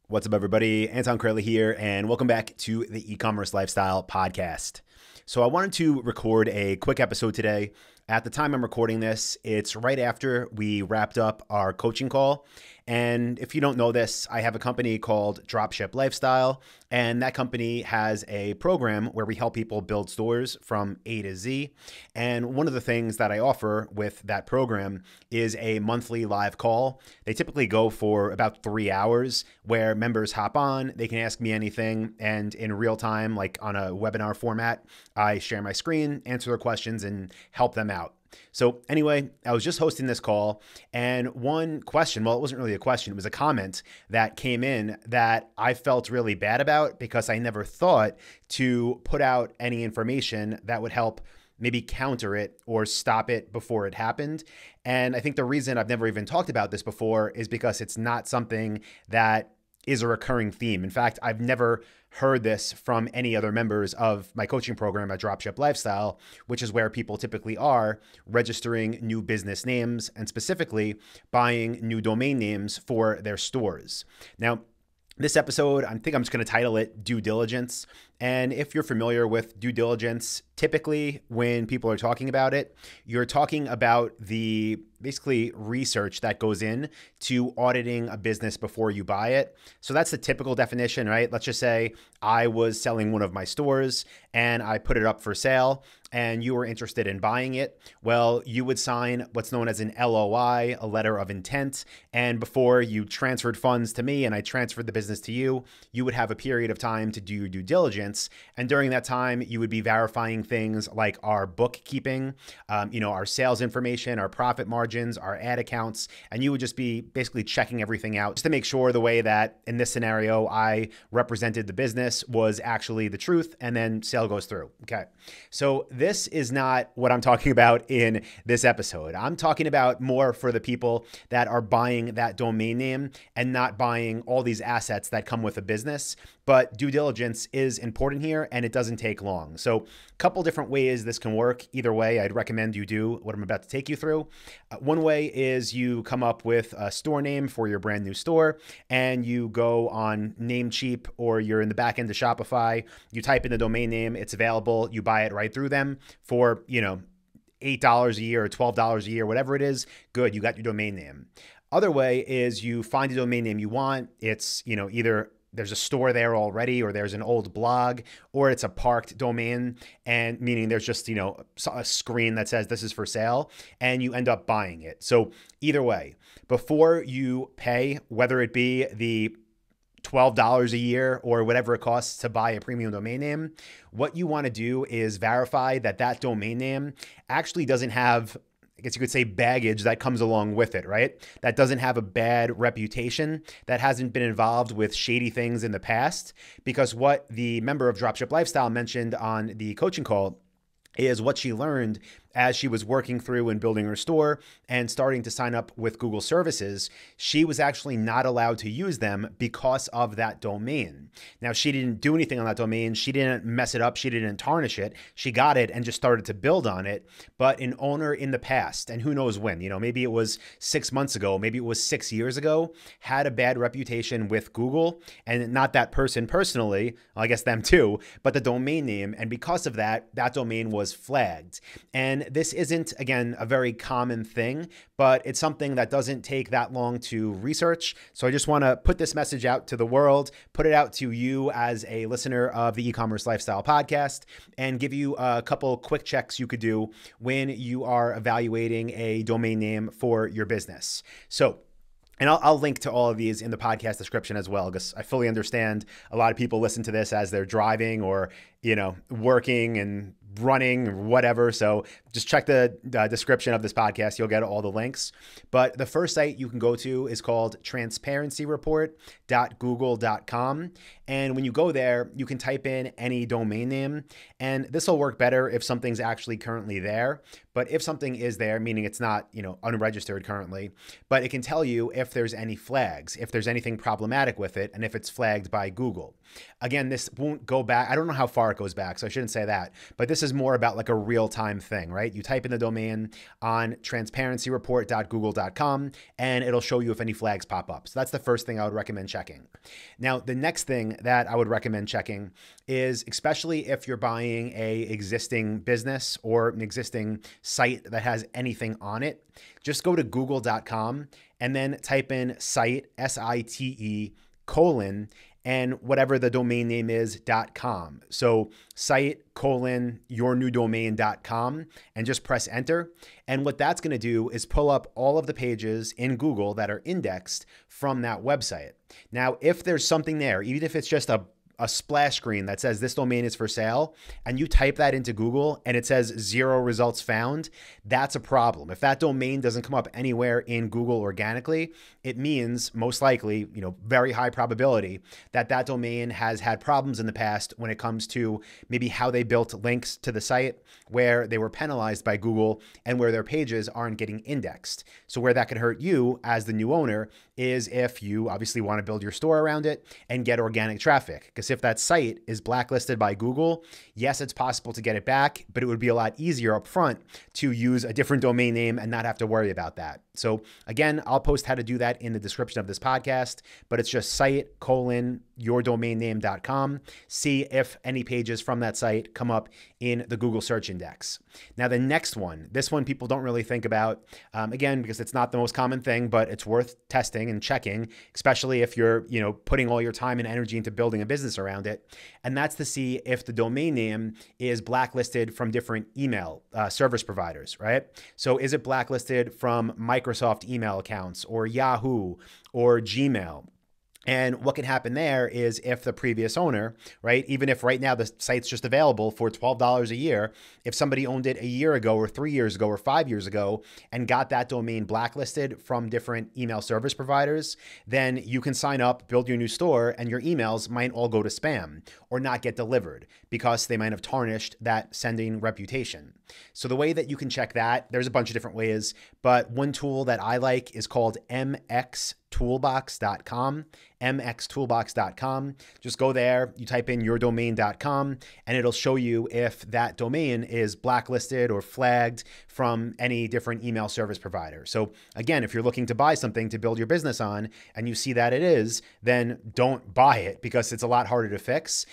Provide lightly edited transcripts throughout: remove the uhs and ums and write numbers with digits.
What's up, everybody? Anton Kraly here, and welcome back to the e-commerce lifestyle podcast. So I wanted to record a quick episode today. At the time I'm recording this, it's right after we wrapped up our coaching call. And if you don't know this, I have a company called Dropship Lifestyle, and that company has a program where we help people build stores from A to Z. And one of the things that I offer with that program is a monthly live call. They typically go for about 3 hours where members hop on, they can ask me anything, and in real time, like on a webinar format, I share my screen, answer their questions, and help them out. So anyway, I was just hosting this call, and one question, well, it wasn't really a question, it was a comment that came in that I felt really bad about because I never thought to put out any information that would help maybe counter it or stop it before it happened. And I think the reason I've never even talked about this before is because it's not something that is a recurring theme. In fact, I've never heard this from any other members of my coaching program at Dropship Lifestyle, which is where people typically are registering new business names and specifically buying new domain names for their stores. Now, this episode, I think I'm just going to title it Due Diligence. And if you're familiar with due diligence, typically when people are talking about it, you're talking about the basically research that goes in to auditing a business before you buy it. So that's the typical definition, right? Let's just say I was selling one of my stores and I put it up for sale and you were interested in buying it. Well, you would sign what's known as an LOI, a letter of intent. And before you transferred funds to me and I transferred the business to you, you would have a period of time to do your due diligence. And during that time, you would be verifying things like our bookkeeping, our sales information, our profit margins, our ad accounts, and you would just be basically checking everything out just to make sure the way that in this scenario I represented the business was actually the truth, and then sale goes through. Okay, so this is not what I'm talking about in this episode. I'm talking about more for the people that are buying that domain name and not buying all these assets that come with a business. But due diligence is important here, and it doesn't take long. So a couple different ways this can work. Either way, I'd recommend you do what I'm about to take you through. One way is you come up with a store name for your brand new store, and you go on Namecheap, or you're in the back end of Shopify. You type in the domain name, it's available. You buy it right through them for, $8 a year or $12 a year, whatever it is. Good, you got your domain name. Other way is you find a domain name you want. It's, either there's a store there already, or there's an old blog, or it's a parked domain, and meaning there's just, a screen that says this is for sale, and you end up buying it. So either way, before you pay, whether it be the $12 a year or whatever it costs to buy a premium domain name, what you want to do is verify that that domain name actually doesn't have, I guess you could say, baggage that comes along with it, right? That doesn't have a bad reputation, that hasn't been involved with shady things in the past. Because what the member of Dropship Lifestyle mentioned on the coaching call is what she learned as she was working through and building her store and starting to sign up with Google services. She was actually not allowed to use them because of that domain. Now, she didn't do anything on that domain. She didn't mess it up. She didn't tarnish it. She got it and just started to build on it. But an owner in the past, and who knows when, maybe it was 6 months ago, maybe it was 6 years ago, had a bad reputation with Google, and not that person personally, I guess them too, but the domain name. And because of that, that domain was flagged. And this isn't, again, a very common thing, but it's something that doesn't take that long to research. So I just want to put this message out to the world, put it out to you as a listener of the e-commerce lifestyle podcast, and give you a couple quick checks you could do when you are evaluating a domain name for your business. So, and I'll link to all of these in the podcast description as well, because I fully understand a lot of people listen to this as they're driving or, working and running or whatever. So just check the description of this podcast. You'll get all the links. But the first site you can go to is called transparencyreport.google.com. And when you go there, you can type in any domain name. And this will work better if something's actually currently there. But if something is there, meaning it's not, unregistered currently, but it can tell you if there's any flags, if there's anything problematic with it, and if it's flagged by Google. Again, this won't go back. I don't know how far it goes back, so I shouldn't say that. But this is more about like a real-time thing, right? You type in the domain on transparencyreport.google.com, and it'll show you if any flags pop up. So that's the first thing I would recommend checking. Now, the next thing that I would recommend checking is, especially if you're buying a existing business or an existing site that has anything on it, just go to google.com and then type in site, S-I-T-E, and whatever the domain name is, .com. So site, yournewdomain.com, and just press enter. And what that's going to do is pull up all of the pages in Google that are indexed from that website. Now, if there's something there, even if it's just a splash screen that says this domain is for sale, and you type that into Google and it says 0 results found, that's a problem. If that domain doesn't come up anywhere in Google organically, it means most likely, very high probability that that domain has had problems in the past when it comes to maybe how they built links to the site, where they were penalized by Google and where their pages aren't getting indexed. So where that could hurt you as the new owner is if you obviously want to build your store around it and get organic traffic. Because if that site is blacklisted by Google, yes, it's possible to get it back, but it would be a lot easier up front to use a different domain name and not have to worry about that. So again, I'll post how to do that in the description of this podcast, but it's just site, yourdomainname.com. See if any pages from that site come up in the Google search index. Now, the next one, this one people don't really think about, again, because it's not the most common thing, but it's worth testing and checking, especially if you're, putting all your time and energy into building a business around it. And that's to see if the domain name is blacklisted from different email service providers, right? So is it blacklisted from Microsoft email accounts or Yahoo or Gmail? And what can happen there is if the previous owner, right, even if right now the site's just available for $12 a year, if somebody owned it a year ago or 3 years ago or 5 years ago and got that domain blacklisted from different email service providers, then you can sign up, build your new store, and your emails might all go to spam or not get delivered because they might have tarnished that sending reputation. So the way that you can check that, there's a bunch of different ways, but one tool that I like is called mxtoolbox.com. mxtoolbox.com. Just go there, you type in yourdomain.com, and it'll show you if that domain is blacklisted or flagged from any different email service provider. So again, if you're looking to buy something to build your business on and you see that it is, then don't buy it because it's a lot harder to fix.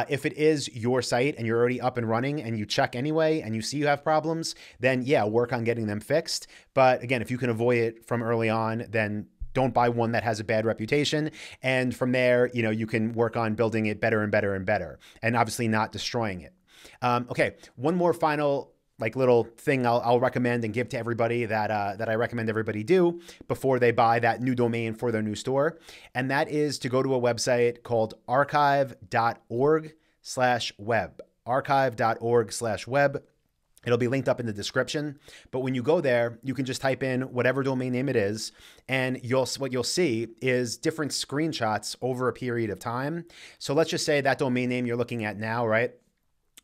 If it is your site and you're already up and running and you check anyway and you see you have problems, then yeah, work on getting them fixed. But again, if you can avoid it from early on, then don't buy one that has a bad reputation. And from there, you can work on building it better and better and better, and obviously not destroying it. Okay, one more final little thing I'll recommend and give to everybody that I recommend everybody do before they buy that new domain for their new store. And that is to go to a website called archive.org/web. archive.org/web. It'll be linked up in the description, but when you go there, you can just type in whatever domain name it is, and what you'll see is different screenshots over a period of time. So let's just say that domain name you're looking at now, right,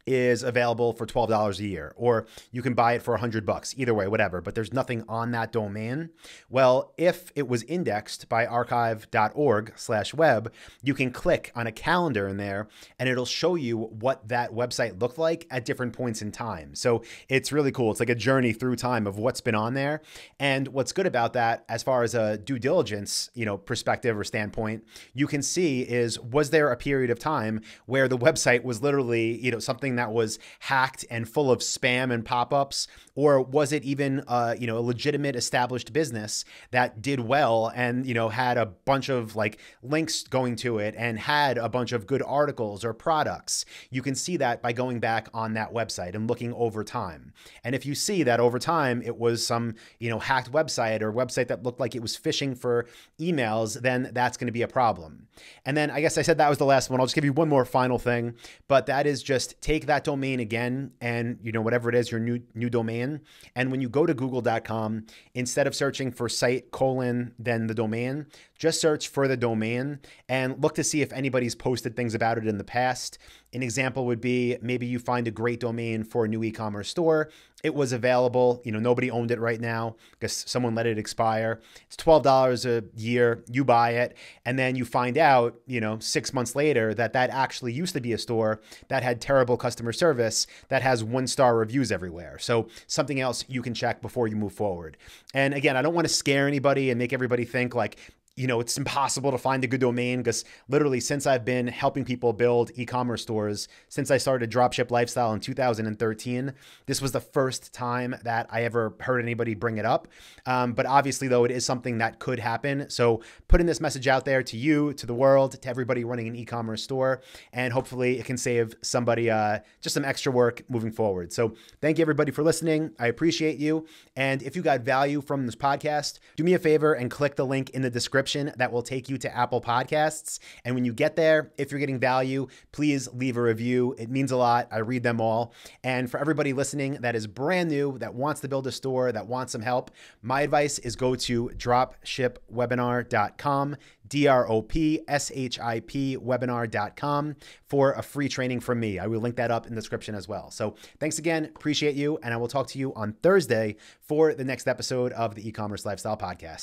is available for $12 a year, or you can buy it for $100, either way, whatever, but there's nothing on that domain. Well, if it was indexed by archive.org/web, you can click on a calendar in there and it'll show you what that website looked like at different points in time. So it's really cool. It's like a journey through time of what's been on there. And what's good about that, as far as a due diligence, perspective or standpoint, you can see is, was there a period of time where the website was literally, something that was hacked and full of spam and pop-ups, or was it even a legitimate established business that did well and had a bunch of links going to it and had a bunch of good articles or products? You can see that by going back on that website and looking over time. And if you see that over time it was some hacked website or website that looked like it was phishing for emails, then that's going to be a problem. And then I guess I said that was the last one. I'll just give you one more final thing, but that is just take that domain again and whatever it is, your new domain. And when you go to google.com, instead of searching for site then the domain, just search for the domain and look to see if anybody's posted things about it in the past. An example would be maybe you find a great domain for a new e-commerce store. It was available, nobody owned it right now because someone let it expire. It's $12 a year, you buy it, and then you find out, 6 months later that actually used to be a store that had terrible customer service that has 1-star reviews everywhere. So something else you can check before you move forward. And again, I don't want to scare anybody and make everybody think like, it's impossible to find a good domain, because literally since I've been helping people build e-commerce stores, since I started Dropship Lifestyle in 2013, this was the first time that I ever heard anybody bring it up. But obviously, though, it is something that could happen. So putting this message out there to you, to the world, to everybody running an e-commerce store, and hopefully it can save somebody just some extra work moving forward. So thank you, everybody, for listening. I appreciate you. And if you got value from this podcast, do me a favor and click the link in the description that will take you to Apple Podcasts. And when you get there, if you're getting value, please leave a review. It means a lot. I read them all. And for everybody listening that is brand new, that wants to build a store, that wants some help, my advice is go to dropshipwebinar.com, DROPSHIP webinar.com for a free training from me. I will link that up in the description as well. So thanks again. Appreciate you. And I will talk to you on Thursday for the next episode of the e-commerce lifestyle podcast.